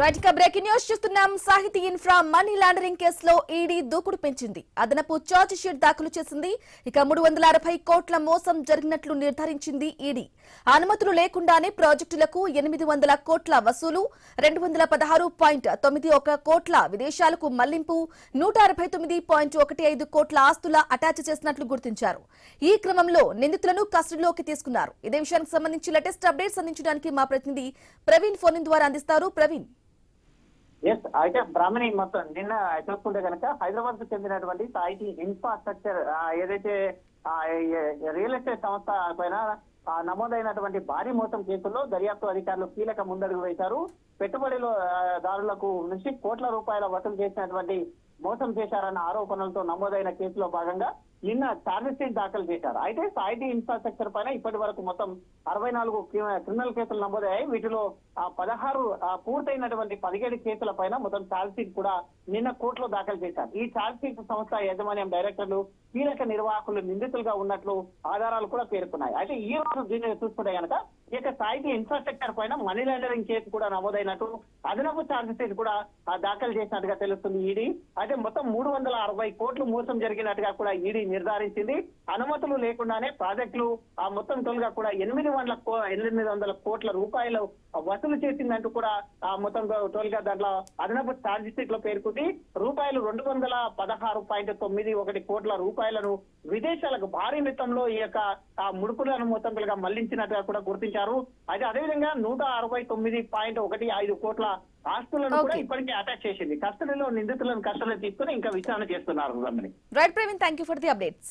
Right గా breaking news చూస్తున్నాం. సాహితీ ఇన్ఫ్రా మనీ లాండరింగ్ కేసులో ఈడీ దూకుడు పెంచింది. అదనపు ఛార్జ్ షీట్ దాఖలు చేసింది. ఇక 360 కోట్ల మోసం జరిగినట్లు నిర్ధారించింది ఈడీ. అనుమతులు లేకుండానే ప్రాజెక్టులకు 800 కోట్ల వసూలు, 216.91 కోట్ల విదేశాలకు మళ్లింపు, 169.15 కోట్ల ఆస్తుల అటాచ్ చేసినట్లు గుర్తించారు. ఈ క్రమంలో నిందితులను కస్టడీలోకి తీసుకున్నారు. ఇదే విషయానికి సంబంధించి లేటెస్ట్ అప్డేట్స్ అందించడానికి మా ప్రతినిధి ప్రవీణ్ ఫోన్ ద్వారా అందిస్తారు. ప్రవీణ్. ఎస్ అయితే బ్రాహ్మణి మొత్తం నిన్న చూసుకుంటే కనుక హైదరాబాద్ కు చెందినటువంటి సాహితీ ఇన్ఫ్రాస్ట్రక్చర్ ఏదైతే రియల్ ఎస్టేట్ సంస్థ పైన నమోదైనటువంటి భారీ మోసం కేసుల్లో దర్యాప్తు అధికారులు కీలక ముందడుగు వేశారు. పెట్టుబడిలో దారులకు నుంచి కోట్ల రూపాయల వసూలు చేసినటువంటి మోసం చేశారన్న ఆరోపణలతో నమోదైన కేసులో భాగంగా నిన్న ఛార్జ్ షీట్ దాఖలు చేశారు. అయితే సాహితీ ఇన్ఫ్రాస్ట్రక్చర్ పైన ఇప్పటి వరకు మొత్తం 64 క్రిమినల్ కేసులు నమోదయ్యాయి. వీటిలో 16 పూర్తయినటువంటి 17 కేసుల పైన మొత్తం ఛార్జ్ షీట్ కూడా నిన్న కోర్టులో దాఖలు చేశారు. ఈ ఛార్జ్ షీట్ సంస్థ యాజమాన్యం డైరెక్టర్లు కీలక నిర్వాహకులు నిందితులుగా ఉన్నట్లు ఆధారాలు కూడా పేర్కొన్నాయి. అయితే ఈ రోజు దీన్ని చూసుకుంటే కనుక ఇక సాహితీ ఇన్ఫ్రాస్ట్రక్చర్ పైన మనీ లాండరింగ్ కేసు కూడా నమోదైనట్టు అదనపు ఛార్జ్ షీట్ కూడా దాఖలు చేసినట్టుగా తెలుస్తుంది ఈడీ. అయితే మొత్తం 360 కోట్లు మోసం జరిగినట్టుగా కూడా ఈడీ నిర్ధారించింది. అనుమతులు లేకుండానే ప్రాజెక్టులు మొత్తం తొలుగా కూడా 800 కోట్ల రూపాయలు వసూలు చేసిందంటూ కూడా మొత్తం తొలిగా దాంట్లో అదనపు ఛార్జ్ షీట్ లో పేర్కొంది. రూపాయలు 216.91 కోట్ల రూపాయలను విదేశాలకు భారీ మొత్తంలో ఈ యొక్క ముడుపులను మొత్తం మళ్లించినట్టుగా కూడా గుర్తించారు. అయితే అదేవిధంగా 169.15 కోట్ల ఆస్తులను కూడా ఇప్పటికే అటాచ్ చేసింది. కస్టడీలో నిందితులను కస్టడీలో తీసుకుని ఇంకా విచారణ చేస్తున్నారు. Right Praveen, thank you for the updates.